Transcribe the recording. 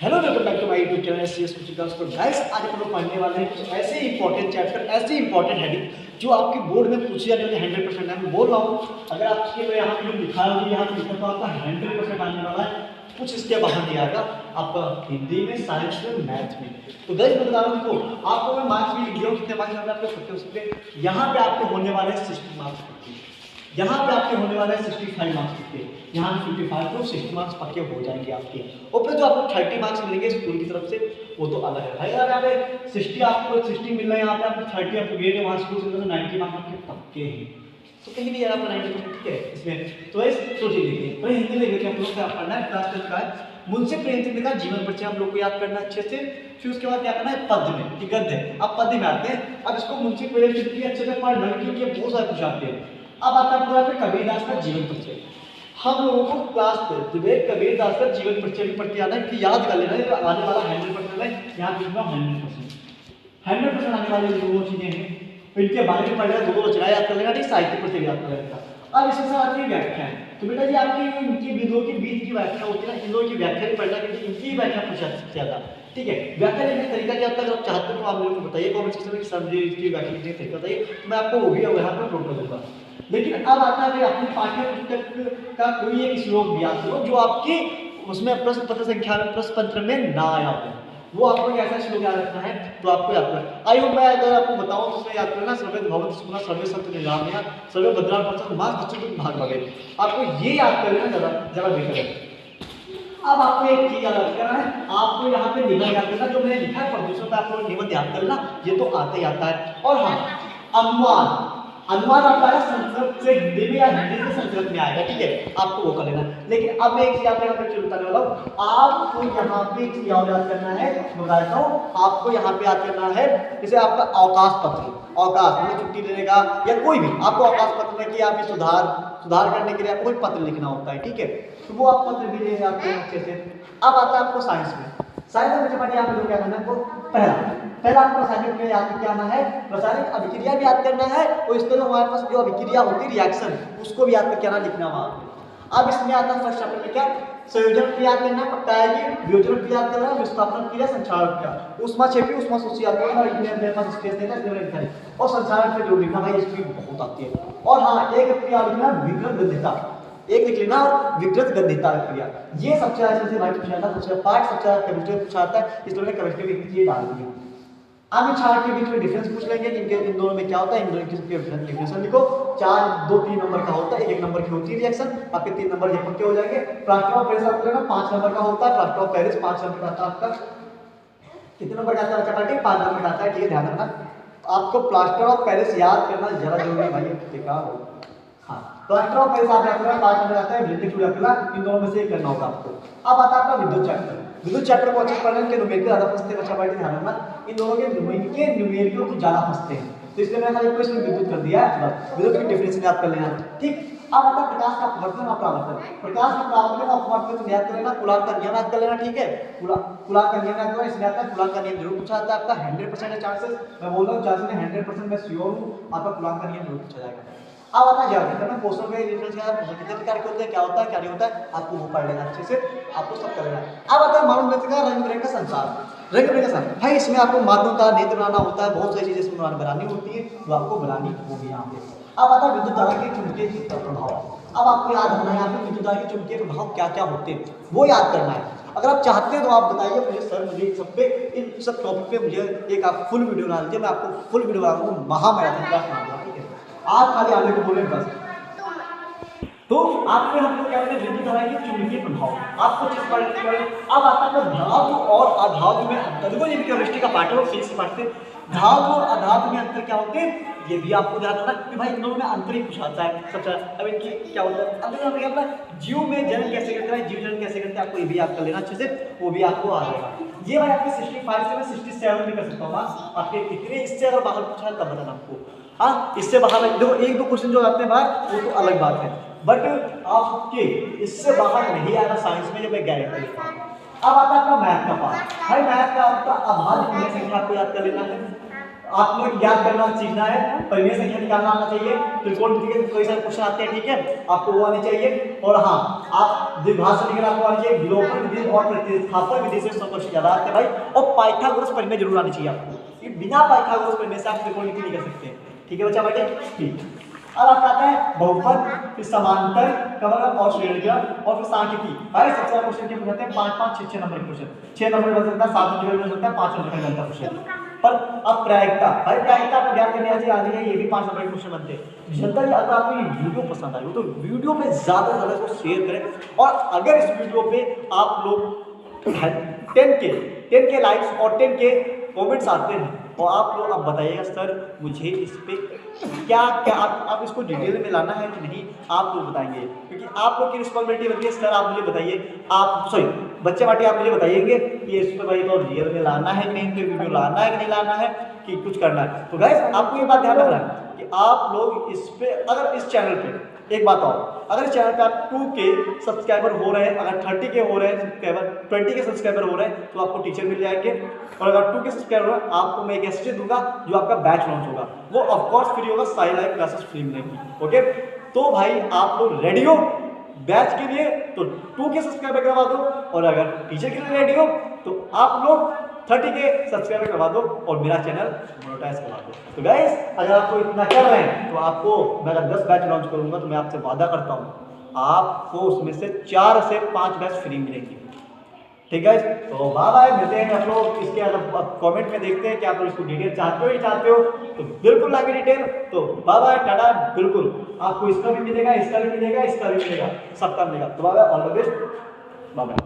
Hello welcome back to my YouTube channel CS coaching class. तो guys आज हम लोग पढ़ने वाले हैं कुछ ऐसे इंपॉर्टेंट चैप्टर, ऐसे इंपॉर्टेंट हेडिंग जो आपके बोर्ड में पूछी जाने वाली 100% है। मैं बोल रहा हूँ अगर आपके तो यहाँ पे जो लिखा है यहाँ पे लिखा तो आपका 100% आने वाला है, कुछ इसके बाहर नहीं आएगा आपका हिंदी में, साइंस में, मैथ में। तो गाइस मैं बता रहा हूँ आपको मैं मार्क्स भी लिख दिया हूँ, कितने मार्क्स यहाँ पे आपके पक्के हो सकते हैं। यहाँ पे आपके होने वाले हैं 60 मार्क्स पक्के, यहाँ पे आपके होने वाला है 65 मार्क्स पक्के, यहाँ 55 तो 60 मार्क्स पक्के हो जाएंगे आपके। और फिर जो आपको 30 मार्क्स मिलेंगे स्कूल की तरफ से वो तो अलग है भाई। अगर यहाँ पे 60 आपको 60 मिल रहा है, यहाँ पे आपको 30 आपको ग्रेड है, वहाँ स्कूल से 90 मार्क्स आपके पक्के हैं। तो कहीं नहीं आपका 90% ठीक है इसमें। तो इस सोचिए देखिए तो हिंदी में देखिए हम लोग क्या पढ़ना है, क्लास 10 का है मुंशी प्रेमचंद का जीवन परिचय हम लोग को याद करना अच्छे से। फिर उसके बाद क्या करना है पद्य में, ठीक गद्य है। अब पद्य में आते हैं। अब इसको मुंशी प्रेमचंद की अच्छे से पढ़ना क्योंकि बहुत सारे पूछ आते हैं। अब आता है पूरा कबीरदास का जीवन परिचय। हम लोगों को क्लास 10 में कबीरदास का जीवन परिचय भी पढ़ के आना है कि याद कर लेना है। तो आने वाला 100% है, यहाँ लिखूंगा 100% आने वाली जो चीजें हैं इनके बारे में पढ़ना, दो रचना याद कर लेना, नहीं साहित्य परिचय याद कर लेना। अब इसके साथ आती है व्याख्या। तो बेटा जी आपकी इनकी विधों के बीच की व्याख्या होती है ना, इन दोनों की व्याख्या भी पढ़ना क्योंकि इनकी व्याख्या पूछा ज्यादा, ठीक है। व्याख्या लिखने का तरीका क्या होता है अगर आप चाहते हो तो आप मेरे को बताइए कमेंट सेक्शन में, सर मुझे इसकी व्याख्या लिखने का तरीका बताइए, मैं आपको वो भी यहाँ पर नोट कर दूंगा। लेकिन अब आता है अपनी पाठ्य पुस्तक का कोई एक श्लोक भी याद करो जो आपकी उसमें प्रश्न पत्र संख्या में प्रश्न पत्र में ना आया हो, वो आपको कैसा श्लोक याद रखना है तो आपको याद करना। आई होप मैं अगर आपको बताऊं तो उसमें याद करना सर्वे भवन्तु सुखिनः सर्वे सन्तु निरामया सर्वे भद्राणि पश्यन्तु मा कश्चित् भाग भवेत्। आपको ये याद कर लेना जरा बेहतर है। अब आपको एक चीज याद करना है, आपको यहाँ पे निबंध याद करना, जो मैंने लिखा है प्रदूषण पे आपको निबंध याद करना, ये तो आता ही आता है। और हाँ अनुवाद, अनुवाद आपका संस्कृत से हिंदी में या हिंदी से संस्कृत में आएगा, ठीक है, आपको वो कर लेना। लेकिन अब मैं एक चीज आपको यहाँ पे बताने वाला हूँ, आपको यहाँ पे एक चीज याद करना है, बताता हूँ आपको यहाँ पे याद करना है। जैसे आपका अवकाश पत्र, अवकाश मतलब छुट्टी लेने का या कोई भी आपको अवकाश पत्र में कि आप सुधार करने के लिए आपको कोई पत्र लिखना होता है, ठीक है, तो वो आप पत्र भी लेंगे आपको अच्छे से। अब आता है आपको साइंस में, साइंस में जब यहाँ पे क्या करना है आपको पहला आपको रासायनिक क्रिया याद करना है, रासायनिक अभिक्रिया भी याद करना है, और इस तरह हमारे पास जो अभिक्रिया होती है रिएक्शन उसको भी याद करके आना लिखना वहां पे। अब इसमें आता है फर्स्ट चैप्टर में क्या संयोजन क्रिया याद करना पक्का है, ये वियोजन क्रिया याद करना है, विस्थापन क्रिया, संचारण क्रिया, उष्मा क्षेपी उष्मा शोषी याद करना, और इतने मेरे पास स्पेस देना इसलिए मैंने लिखा। और संचारण क्रिया जो लिखना भाई इसकी बहुत आती है। और हाँ एक क्रिया लिखना विकृत गंधिता, एक लिख लेना, और विकृत गंधिता क्रिया, ये सबसे ज्यादा से भाई पूछा जाता है, सबसे पार्ट सबसे ज्यादा केमिस्ट्री पूछा जाता है, इसलिए मैंने केमिस्ट्री में ये डाल दिया। अब इन चार के बीच में डिफरेंस पूछ लेंगे, इनके इन दोनों में क्या होता है, इन दोनों के डिफरेंस लिखो। 2-3 नंबर का होता है, 1 नंबर की होती है रिएक्शन, आपके 3 नंबर ये पक्के हो जाएंगे। प्लास्टर ऑफ पेरिस आपको लेना 5 नंबर का होता है, प्लास्टर ऑफ पेरिस 5 नंबर का आता है आपका। कितने नंबर का आता है चपाटी 5 नंबर का आता है, ठीक है ध्यान रखना। आपको प्लास्टर ऑफ पेरिस याद करना जरा जरूरी है भाई, बेकार हो। हाँ प्लास्टर ऑफ पेरिस आप याद करना 5 नंबर आता है, वृत्ति याद करना, इन दोनों में से एक करना होगा आपको। अब आता है आपका विद्युत चैप्टर, विद्युत चैप्टर को अच्छे से पढ़ना, इनके न्यूमेरिकल ज्यादा फंसते हैं, बच्चा पढ़ने ध्यान रखना, इन दोनों के न्यूमेरिकल को ज्यादा फंसते हैं, तो इसलिए मैंने खाली क्वेश्चन विद्युत कर दिया है, बस विद्युत की डेफिनेशन याद कर लेना, ठीक। अब आता है प्रकाश का अपवर्तन और परावर्तन, प्रकाश का परावर्तन और अपवर्तन याद कर लेना, कूलाम्ब का नियम याद कर लेना, ठीक है, कूलाम्ब का नियम याद करना, इसमें आता है कूलाम्ब का नियम जरूर पूछा जाता है आपका 100% है चांसेस, मैं बोल रहा हूँ चांसेस 100% मैं श्योर हूँ आपका कूलाम्ब का नियम जरूर पूछा जाएगा। अब आता है ज्यामिति में पोषण के रेफरेंस कितने प्रकार के होते हैं, क्या होता है क्या नहीं होता है, आपको वो पढ़ लेना अच्छे से, आपको सब कर लेना है। अब आता है मानव नृत्य का रंग बिरंग का संसार, रंग बिरंग का संसार भाई, इसमें आपको माध्यम का नेत्र बनाना होता है, बहुत सारी चीजें इसमें बनानी होती है, जो आपको बनानी होगी यहाँ पे। अब आता है विद्युत धारा के चुंबकीय प्रभाव, अब आपको याद रखना है यहाँ पे विद्युत धारा के चुंबकीय प्रभाव क्या क्या होते हैं वो याद करना है। अगर आप चाहते हैं तो आप बताइए मुझे, सर मुझे इन सब पे इन सब टॉपिक पे मुझे एक आप फुल वीडियो बना लीजिए, मैं आपको फुल वीडियो बना दूँगा, महामैराथन क्लास बनाऊंगा, ठीक है, आप खाली आने को बोले बस। तो आपके हम लोग क्या कहते हैं विद्युत धारा के चुंबकीय प्रभाव, आपको चीज पढ़नी है। अब आता है धातु और अधातु में अंतर, देखो ये भी केमिस्ट्री का पार्ट है और फिजिक्स का पार्ट है। धातु और अधातु में अंतर क्या होते हैं ये भी आपको ध्यान रखना कि भाई इन दोनों में अंतर ही पूछा जाता है सबसे। अब इनकी क्या होता है, अब यहाँ पे क्या होता है जीव में जन्म कैसे करता है, जीव जन्म कैसे करते हैं, आपको ये भी याद कर लेना अच्छे से, वो भी आपको आ जाएगा। ये भाई आपके 65 से मैं 67 भी कर सकता हूँ, आपके कितने इससे अगर बाहर पूछा है तब बताना आपको। हाँ इससे बाहर देखो 1-2 क्वेश्चन जो आते हैं बाहर वो तो अलग बात है, बट आपके इससे बाहर नहीं आएगा साइंस में, जब मैं गारंटी देता हूं। अब आता है आपका मैथ का पार्ट, भाई मैथ का आपका आभाज्य संख्या आपको याद कर लेना है, आप लोग याद करना सीखना है, परिमेय संख्या निकालना आना चाहिए, त्रिकोणमिति के कोई सारे क्वेश्चन आते हैं, ठीक है, आपको वो आने चाहिए। और हाँ, आप द्विघात समीकरण आपको आनी चाहिए, विलोपन विधि और प्रतिस्थापन विधि से 100 क्वेश्चन ज्यादा आते हैं भाई। और पाइथागोरस परिमेय जरूर आनी चाहिए आपको, बिना पाइथागोरस परिमेय से आप त्रिकोणमिति नहीं कर सकते, ठीक है बच्चा बेटे। ठीक, अब आप आते हैं बहुपद, फिर समांतर, कवलम और श्रेणीक्रम और फिर सांख्यिकी। भाई सबसे ज्यादा क्वेश्चन क्या पूछते हैं, 5-5, 6-6 नंबर के क्वेश्चन, 6 नंबर बन सकता है, 7 नंबर बन सकता है, 5 नंबर का बनता क्वेश्चन। पर अब प्रायिकता, भाई प्रायिकता आपको ज्ञान करने आती है, ये भी 5 नंबर के क्वेश्चन बनते हैं। जनता जी अगर आपको ये वीडियो पसंद आई हो तो वीडियो पे ज्यादा से ज्यादा इसको शेयर करें, और अगर इस वीडियो पे आप लोग 10 के लाइक्स और 10 के कमेंट्स आते हैं और आप लोग अब बताइएगा सर मुझे इस पे क्या क्या आप इसको डिटेल में लाना है कि नहीं, आप लोग बताएंगे, क्योंकि आप लोग की रिस्पॉन्सिबिलिटी बनती है। सर आप मुझे बताइए, आप सॉरी बच्चे बाटी आप मुझे बताइएंगे कि इस पर भाई तो रियल में लाना है कि नहीं, इस वीडियो लाना है कि नहीं लाना है, कि कुछ करना है। तो गाइस आपको ये बात ध्यान रखना है कि आप लोग इस पे, अगर इस चैनल पे एक बात और, अगर इस चैनल पे आप 2 के सब्सक्राइबर हो रहे हैं, अगर 30 के हो रहे हैं सब्सक्राइबर, 20 के सब्सक्राइबर हो रहे हैं, तो आपको टीचर मिल जाएंगे। और अगर 2 के सब्सक्राइबर हो रहे हैं, आपको मैं एक एसएससी दूंगा जो आपका बैच लॉन्च होगा, वो ऑफ कोर्स फ्री होगा, सारी लाइव क्लासेस फ्री मिलेंगी। ओके, तो भाई आप लोग रेडी हो बैच के लिए तो 2 के सब्सक्राइबर करवा दो, और अगर टीचर के लिए रेडी हो तो आप लोग 30 के सब्सक्राइबर करवा दो और मेरा चैनल मोनेटाइज करवा दो। तो गाइस अगर आपको इतना कर रहे हैं तो आपको मैं अगर 10 बैच लॉन्च करूंगा तो मैं आपसे वादा करता हूं आपको उसमें से 4 से 5 बैच फ्री मिलेंगी, ठीक है। तो बाय बाय, मिलते हैं आप लोग इसके अगर कमेंट में देखते हैं कि आप लोग इसको डिटेल चाहते हो ही चाहते हो तो बिल्कुल लागे डिटेल। तो बाय बाय, टाटा, बिल्कुल आपको इसका भी मिलेगा, इसका भी मिलेगा, इसका भी मिलेगा, सबका मिलेगा। तो bye bye, all the best, bye bye.